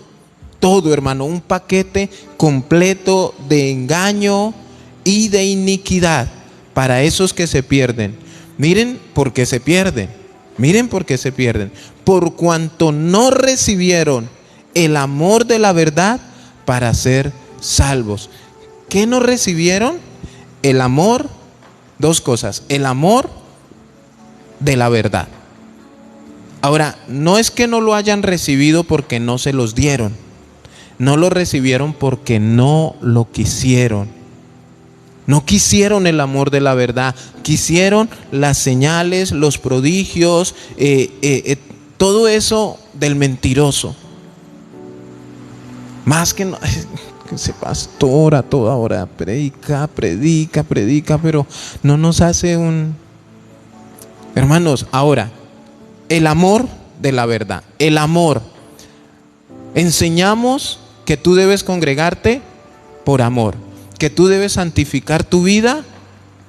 hermano, un paquete completo de engaño y de iniquidad para esos que se pierden. Miren por qué se pierden. Miren por qué se pierden. Por cuanto no recibieron el amor de la verdad para ser salvos. ¿Qué no recibieron? El amor, dos cosas, el amor de la verdad. Ahora, no es que no lo hayan recibido porque no se los dieron. No lo recibieron porque no lo quisieron. No quisieron el amor de la verdad. Quisieron las señales, los prodigios, todo eso del mentiroso. Más que no, que ese pastor a toda hora predica, pero no nos hace un... Hermanos, ahora, el amor de la verdad, el amor. Enseñamos que tú debes congregarte por amor, que tú debes santificar tu vida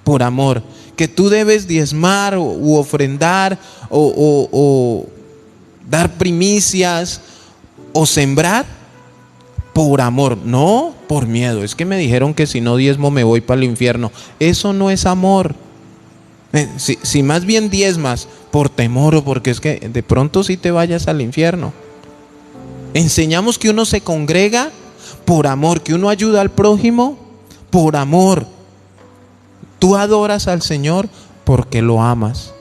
por amor, que tú debes diezmar u ofrendar o dar primicias o sembrar por amor, no por miedo. Es que me dijeron que si no diezmo me voy para el infierno. Eso no es amor. Si más bien diezmas por temor o porque es que de pronto sí te vayas al infierno. Enseñamos que uno se congrega por amor, que uno ayuda al prójimo por amor. Tú adoras al Señor porque lo amas,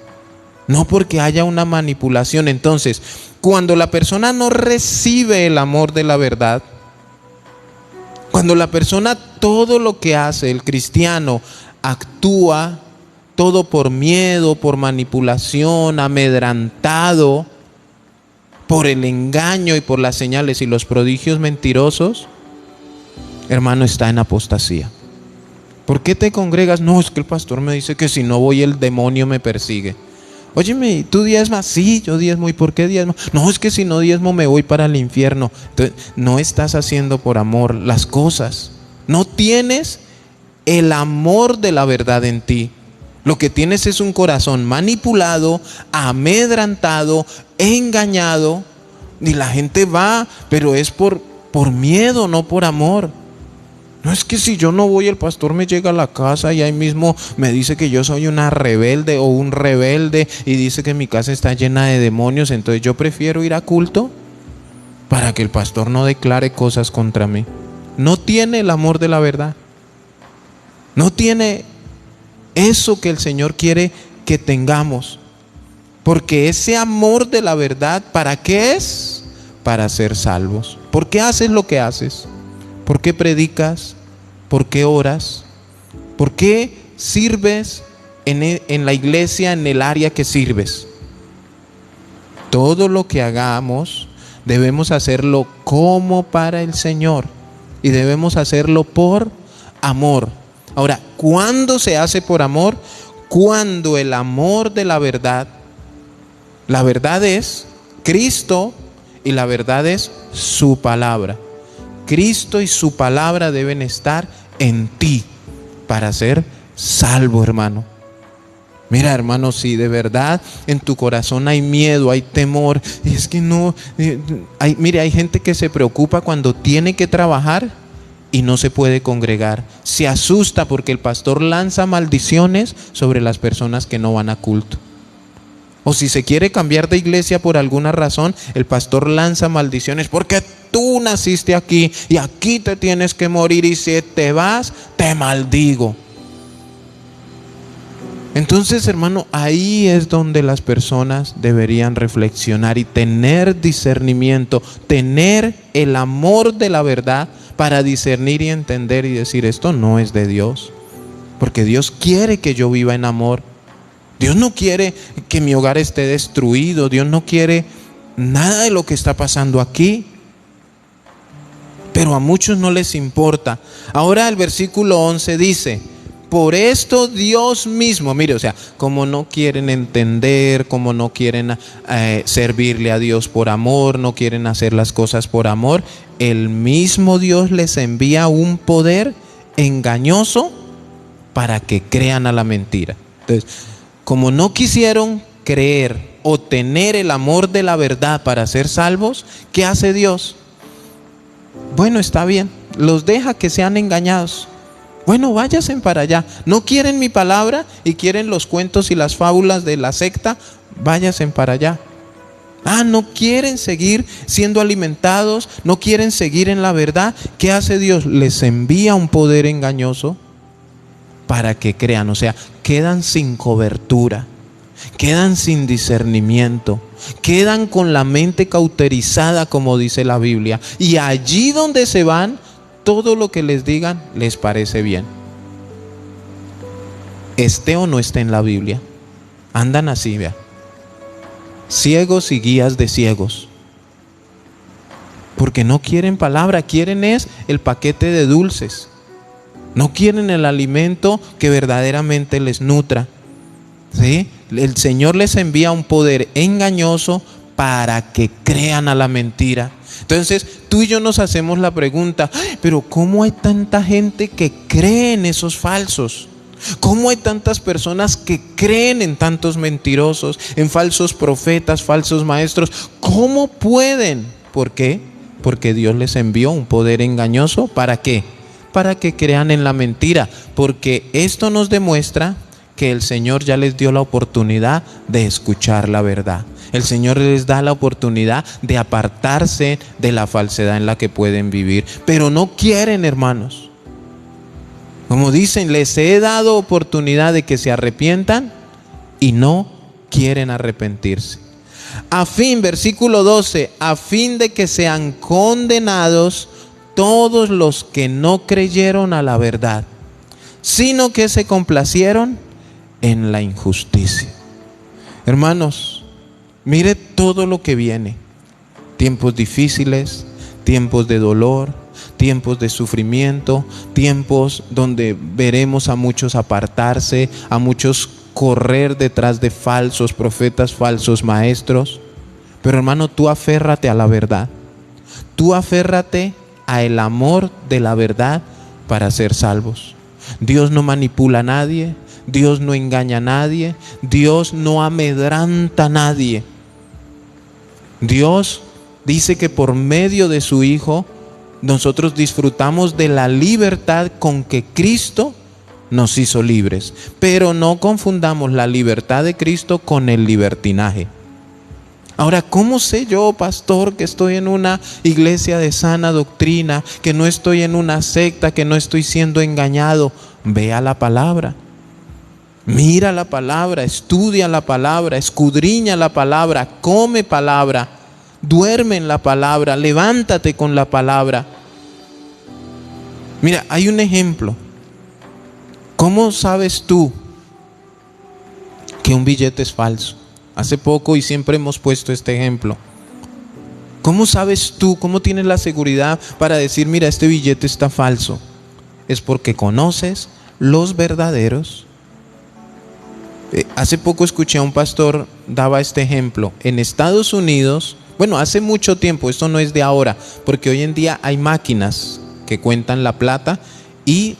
no porque haya una manipulación. Entonces, cuando la persona no recibe el amor de la verdad, cuando la persona, todo lo que hace, el cristiano, actúa todo por miedo, por manipulación, amedrantado por el engaño y por las señales y los prodigios mentirosos, hermano, está en apostasía. ¿Por qué te congregas? No, es que el pastor me dice que si no voy el demonio me persigue. Óyeme, ¿tú diezmas? Sí, yo diezmo. ¿Y por qué diezmo? No, es que si no diezmo me voy para el infierno. Entonces, no estás haciendo por amor las cosas. No tienes el amor de la verdad en ti. Lo que tienes es un corazón manipulado, amedrantado, engañado. Y la gente va, pero es por miedo, no por amor. No es que si yo no voy, el pastor me llega a la casa y ahí mismo me dice que yo soy una rebelde o un rebelde y dice que mi casa está llena de demonios, entonces yo prefiero ir a culto para que el pastor no declare cosas contra mí. No tiene el amor de la verdad. No tiene eso que el Señor quiere que tengamos. Porque ese amor de la verdad, ¿para qué es? Para ser salvos. ¿Por qué haces lo que haces? ¿Por qué predicas? ¿Por qué oras? ¿Por qué sirves en la iglesia, en el área que sirves? Todo lo que hagamos debemos hacerlo como para el Señor y debemos hacerlo por amor. Ahora, ¿cuándo se hace por amor? Cuando el amor de la verdad es Cristo y la verdad es su palabra. Cristo y su palabra deben estar en ti para ser salvo, hermano. Mira, hermano, si de verdad en tu corazón hay miedo, hay temor, y es que no, hay gente que se preocupa cuando tiene que trabajar y no se puede congregar. Se asusta porque el pastor lanza maldiciones sobre las personas que no van a culto. O si se quiere cambiar de iglesia por alguna razón, el pastor lanza maldiciones porque tú naciste aquí y aquí te tienes que morir, y si te vas, te maldigo. Entonces, hermano, ahí es donde las personas deberían reflexionar y tener discernimiento, tener el amor de la verdad para discernir y entender y decir: esto no es de Dios, porque Dios quiere que yo viva en amor. Dios no quiere que mi hogar esté destruido. Dios no quiere nada de lo que está pasando aquí. Pero a muchos no les importa. Ahora el versículo 11 dice: por esto Dios mismo, mire, o sea, como no quieren entender, como no quieren servirle a Dios por amor, no quieren hacer las cosas por amor, el mismo Dios les envía un poder engañoso para que crean a la mentira. Entonces, como no quisieron creer o tener el amor de la verdad para ser salvos, ¿qué hace Dios? Bueno, está bien, los deja que sean engañados. Bueno, váyanse para allá. ¿No quieren mi palabra y quieren los cuentos y las fábulas de la secta? Váyanse para allá. ¿No quieren seguir siendo alimentados? ¿No quieren seguir en la verdad? ¿Qué hace Dios? Les envía un poder engañoso para que crean. O sea, quedan sin cobertura, quedan sin discernimiento, quedan con la mente cauterizada, como dice la Biblia. Y allí donde se van, todo lo que les digan les parece bien. Esté o no esté en la Biblia, andan así, vea. Ciegos y guías de ciegos. Porque no quieren palabra, quieren es el paquete de dulces. No quieren el alimento que verdaderamente les nutra. ¿Sí? El Señor les envía un poder engañoso para que crean a la mentira. Entonces tú y yo nos hacemos la pregunta: pero ¿cómo hay tanta gente que cree en esos falsos? ¿Cómo hay tantas personas que creen en tantos mentirosos, en falsos profetas, falsos maestros? ¿Cómo pueden? ¿Por qué? Porque Dios les envió un poder engañoso. ¿Para qué? Para que crean en la mentira. Porque esto nos demuestra que el Señor ya les dio la oportunidad de escuchar la verdad. El Señor les da la oportunidad de apartarse de la falsedad en la que pueden vivir. Pero no quieren, hermanos. Como dicen, les he dado oportunidad de que se arrepientan y no quieren arrepentirse. A fin, versículo 12, a fin de que sean condenados todos los que no creyeron a la verdad, sino que se complacieron en la injusticia. Hermanos, mire todo lo que viene. Tiempos difíciles, tiempos de dolor, tiempos de sufrimiento, tiempos donde veremos a muchos apartarse, a muchos correr detrás de falsos profetas, falsos maestros. Pero hermano, tú aférrate a la verdad. Tú aférrate a el amor de la verdad para ser salvos. Dios no manipula a nadie, Dios no engaña a nadie, Dios no amedranta a nadie. Dios dice que por medio de su Hijo nosotros disfrutamos de la libertad con que Cristo nos hizo libres. Pero no confundamos la libertad de Cristo con el libertinaje. Ahora, ¿cómo sé yo, pastor, que estoy en una iglesia de sana doctrina, que no estoy en una secta, que no estoy siendo engañado? Ve a la palabra. Mira la palabra, estudia la palabra, escudriña la palabra, come palabra, duerme en la palabra, levántate con la palabra. Mira, hay un ejemplo. ¿Cómo sabes tú que un billete es falso? Hace poco y siempre hemos puesto este ejemplo. ¿Cómo sabes tú, cómo tienes la seguridad para decir, mira, este billete está falso? Es porque conoces los verdaderos. Hace poco escuché a un pastor, daba este ejemplo. En Estados Unidos, bueno, hace mucho tiempo, esto no es de ahora, porque hoy en día hay máquinas que cuentan la plata y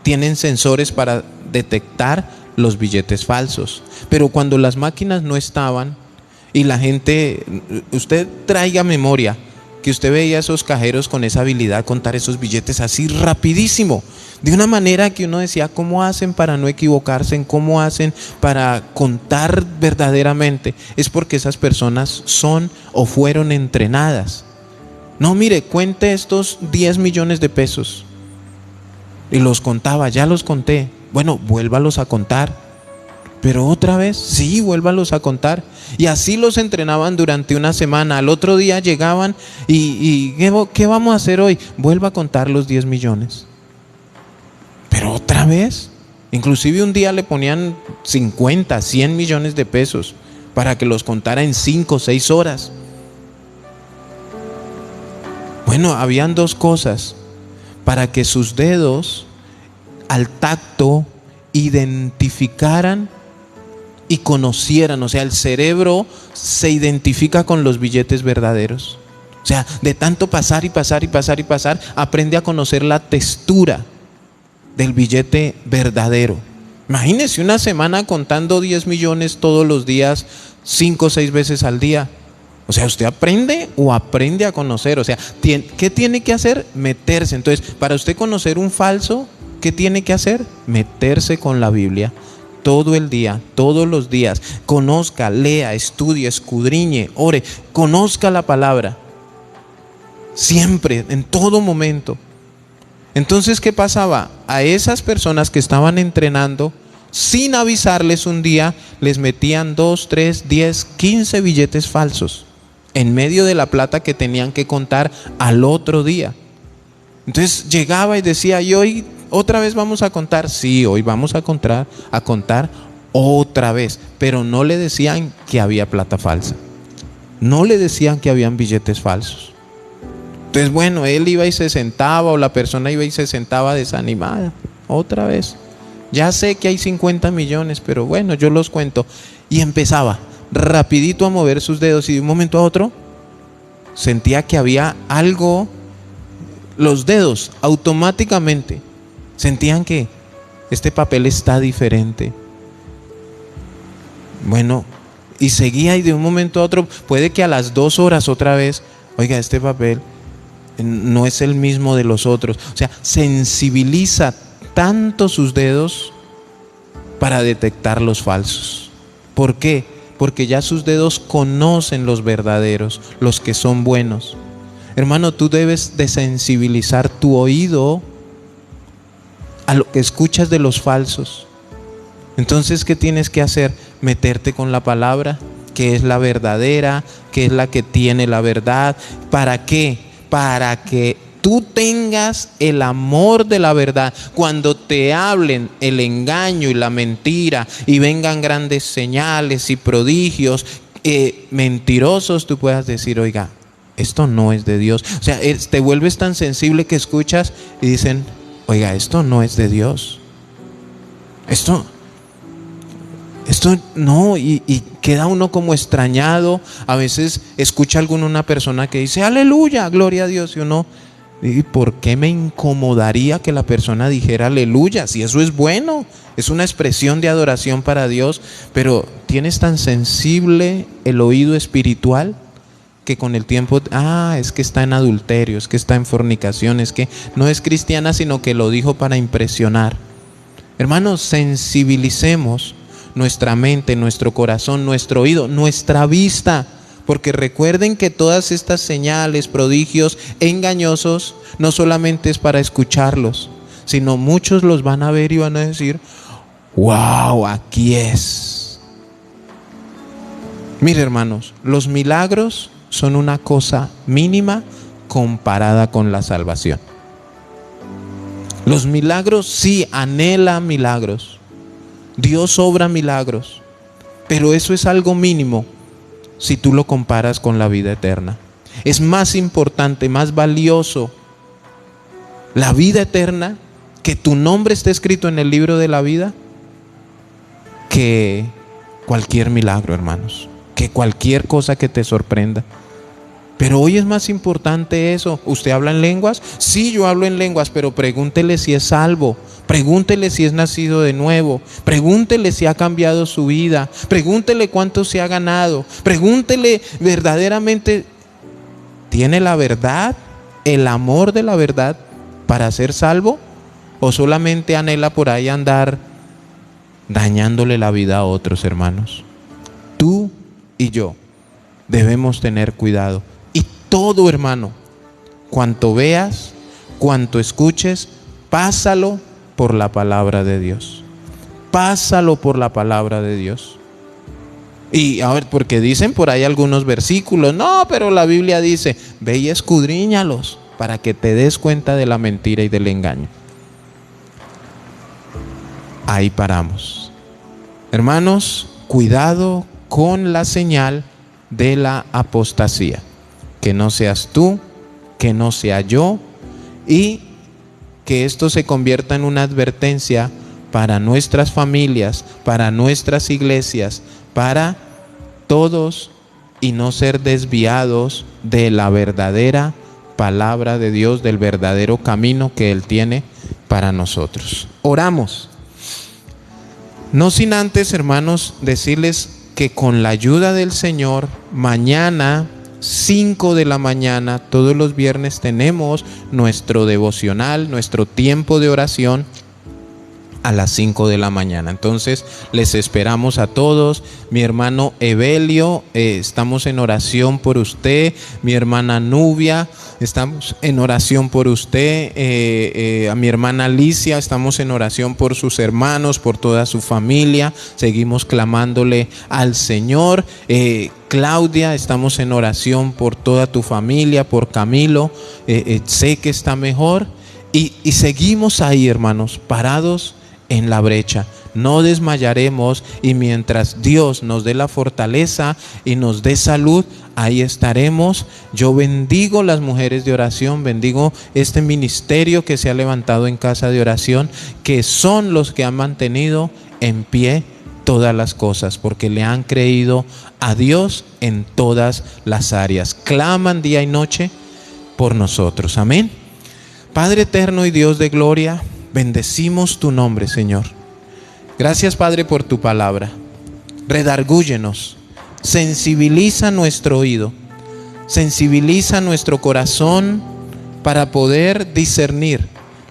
tienen sensores para detectar los billetes falsos. Pero cuando las máquinas no estaban y la gente, usted traiga memoria, que usted veía a esos cajeros con esa habilidad de contar esos billetes así rapidísimo, de una manera que uno decía, ¿cómo hacen para no equivocarse? ¿Cómo hacen para contar verdaderamente? Es porque esas personas son o fueron entrenadas. No, mire, cuente estos 10 millones de pesos. Y los contaba, ya los conté. Bueno, vuélvalos a contar. Pero otra vez, sí, vuélvalos a contar. Y así los entrenaban durante una semana. Al otro día llegaban y ¿qué vamos a hacer hoy? Vuelva a contar los 10 millones. Pero otra vez, inclusive un día le ponían 50, 100 millones de pesos para que los contara en 5 o 6 horas. Bueno, habían dos cosas: para que sus dedos al tacto identificaran y conocieran. O sea, el cerebro se identifica con los billetes verdaderos. O sea, de tanto pasar y pasar y pasar y pasar, aprende a conocer la textura del billete verdadero. Imagínese una semana contando 10 millones todos los días, 5 o 6 veces al día. O sea, usted aprende a conocer. O sea, ¿qué tiene que hacer? Meterse. Entonces, para usted conocer un falso, ¿qué tiene que hacer? Meterse con la Biblia todo el día, todos los días. Conozca, lea, estudie, escudriñe, ore, conozca la palabra. Siempre, en todo momento. Entonces, ¿qué pasaba? A esas personas que estaban entrenando, sin avisarles un día, les metían 2, 3, 10, 15 billetes falsos en medio de la plata que tenían que contar al otro día. Entonces llegaba y decía, ¿y hoy otra vez vamos a contar? Sí, hoy vamos a contar otra vez. Pero no le decían que había plata falsa. No le decían que habían billetes falsos. Entonces, bueno, él iba y se sentaba, o la persona iba y se sentaba desanimada. Otra vez. Ya sé que hay 50 millones, pero bueno, yo los cuento. Y empezaba rapidito a mover sus dedos y de un momento a otro sentía que había algo. Los dedos automáticamente sentían que este papel está diferente. Bueno, y seguía, y de un momento a otro, puede que a las 2 horas otra vez, oiga, este papel no es el mismo de los otros. O sea, sensibiliza tanto sus dedos para detectar los falsos. ¿Por qué? Porque ya sus dedos conocen los verdaderos, los que son buenos. Hermano, tú debes de sensibilizar tu oído a lo que escuchas de los falsos. Entonces, ¿qué tienes que hacer? Meterte con la palabra, que es la verdadera, que es la que tiene la verdad. ¿Para qué? Para que tú tengas el amor de la verdad. Cuando te hablen el engaño y la mentira y vengan grandes señales y prodigios mentirosos, tú puedas decir, oiga, esto no es de Dios. O sea, te vuelves tan sensible que escuchas y dicen, oiga, esto no es de Dios. Esto no, y queda uno como extrañado. A veces escucha una persona que dice, aleluya, gloria a Dios, y uno, ¿y por qué me incomodaría que la persona dijera aleluya? Si eso es bueno, es una expresión de adoración para Dios. Pero tienes tan sensible el oído espiritual que con el tiempo, es que está en adulterio, es que está en fornicación, es que no es cristiana, sino que lo dijo para impresionar. Hermanos, sensibilicemos nuestra mente, nuestro corazón, nuestro oído, nuestra vista, porque recuerden que todas estas señales, prodigios engañosos, no solamente es para escucharlos, sino muchos los van a ver y van a decir: ¡wow! Aquí es. Mire, hermanos, los milagros son una cosa mínima comparada con la salvación. Los milagros, sí, anhela milagros. Dios obra milagros, pero eso es algo mínimo si tú lo comparas con la vida eterna. Es más importante, más valioso la vida eterna, que tu nombre esté escrito en el libro de la vida, que cualquier milagro, hermanos, que cualquier cosa que te sorprenda. Pero hoy es más importante eso. ¿Usted habla en lenguas? Sí, yo hablo en lenguas, pero pregúntele si es salvo, pregúntele si es nacido de nuevo, pregúntele si ha cambiado su vida, pregúntele cuánto se ha ganado, pregúntele verdaderamente, ¿tiene la verdad, el amor de la verdad para ser salvo? ¿O solamente anhela por ahí andar dañándole la vida a otros, hermanos? Tú y yo debemos tener cuidado. Y todo, hermano, cuanto veas, cuanto escuches, pásalo por la palabra de Dios. Pásalo por la palabra de Dios. Y a ver, porque dicen por ahí algunos versículos: no, pero la Biblia dice, ve y escudriñalos para que te des cuenta de la mentira y del engaño. Ahí paramos. Hermanos, cuidado con la señal de la apostasía. Que no seas tú, que no sea yo, y que esto se convierta en una advertencia para nuestras familias, para nuestras iglesias, para todos, y no ser desviados de la verdadera palabra de Dios, del verdadero camino que Él tiene para nosotros. Oramos. No sin antes, hermanos, decirles que con la ayuda del Señor, mañana 5 de la mañana, todos los viernes, tenemos nuestro devocional, nuestro tiempo de oración a las 5 de la mañana. Entonces les esperamos a todos. Mi hermano Evelio, estamos en oración por usted. Mi hermana Nubia, estamos en oración por usted. A mi hermana Alicia, estamos en oración por sus hermanos, por toda su familia. Seguimos clamándole al Señor. Claudia, estamos en oración por toda tu familia, por Camilo. Sé que está mejor. Y seguimos ahí, hermanos, parados en la brecha. No desmayaremos, y mientras Dios nos dé la fortaleza y nos dé salud, ahí estaremos. Yo bendigo las mujeres de oración, bendigo este ministerio que se ha levantado en casa de oración, que son los que han mantenido en pie todas las cosas, porque le han creído a Dios en todas las áreas. Claman día y noche por nosotros. Amén. Padre eterno y Dios de gloria, bendecimos tu nombre, Señor. Gracias, Padre, por tu palabra. Redargúyenos, sensibiliza nuestro oído, sensibiliza nuestro corazón para poder discernir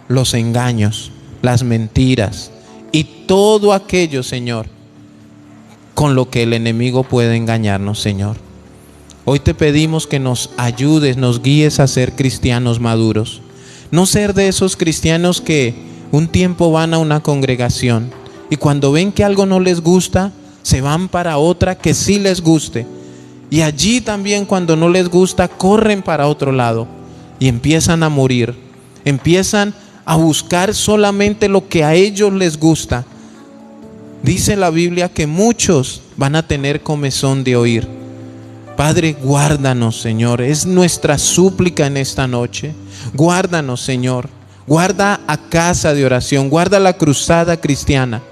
los engaños, las mentiras y todo aquello, Señor, con lo que el enemigo puede engañarnos, Señor. Hoy te pedimos que nos ayudes, nos guíes a ser cristianos maduros. No ser de esos cristianos que un tiempo van a una congregación y cuando ven que algo no les gusta, se van para otra que sí les guste. Y allí también, cuando no les gusta, corren para otro lado y empiezan a morir. Empiezan a buscar solamente lo que a ellos les gusta. Dice la Biblia que muchos van a tener comezón de oír. Padre, guárdanos, Señor. Es nuestra súplica en esta noche. Guárdanos, Señor. Guarda a Casa de Oración. Guarda la Cruzada Cristiana.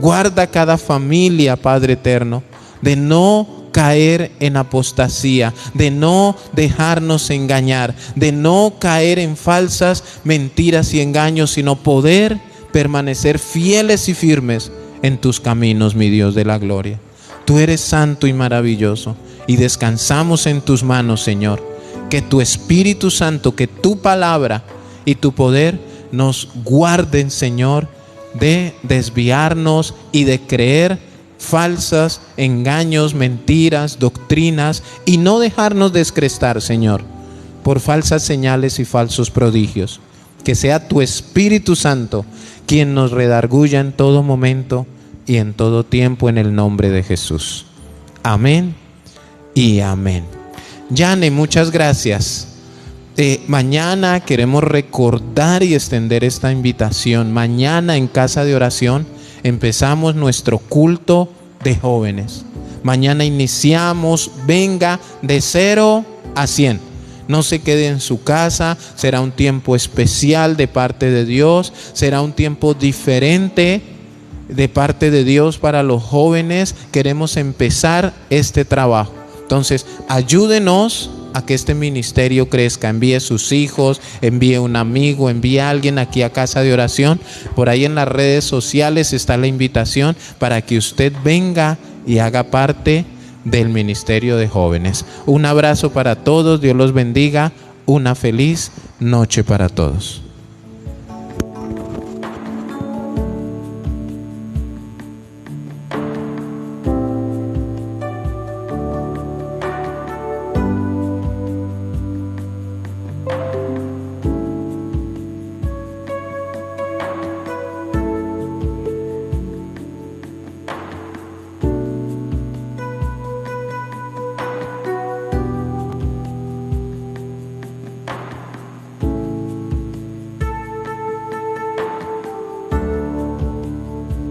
Guarda cada familia, Padre eterno, de no caer en apostasía, de no dejarnos engañar, de no caer en falsas mentiras y engaños, sino poder permanecer fieles y firmes en tus caminos, mi Dios de la gloria. Tú eres santo y maravilloso, y descansamos en tus manos, Señor. Que tu Espíritu Santo, que tu palabra y tu poder nos guarden, Señor, de desviarnos y de creer falsas, engaños, mentiras, doctrinas, y no dejarnos descrestar, Señor, por falsas señales y falsos prodigios. que sea tu Espíritu Santo quien nos redarguya en todo momento y en todo tiempo, en el nombre de Jesús. Amén y amén. Yane, muchas gracias. Mañana queremos recordar y extender esta invitación. Mañana en Casa de Oración empezamos nuestro culto de jóvenes. Mañana iniciamos, venga de 0 a 100. No se quede en su casa, será un tiempo especial de parte de Dios, será un tiempo diferente de parte de Dios para los jóvenes. Queremos empezar este trabajo. Entonces, ayúdenos a que este ministerio crezca. Envíe sus hijos, envíe un amigo, envíe a alguien aquí a Casa de Oración. Por ahí en las redes sociales está la invitación para que usted venga y haga parte del ministerio de jóvenes. Un abrazo para todos, Dios los bendiga, una feliz noche para todos.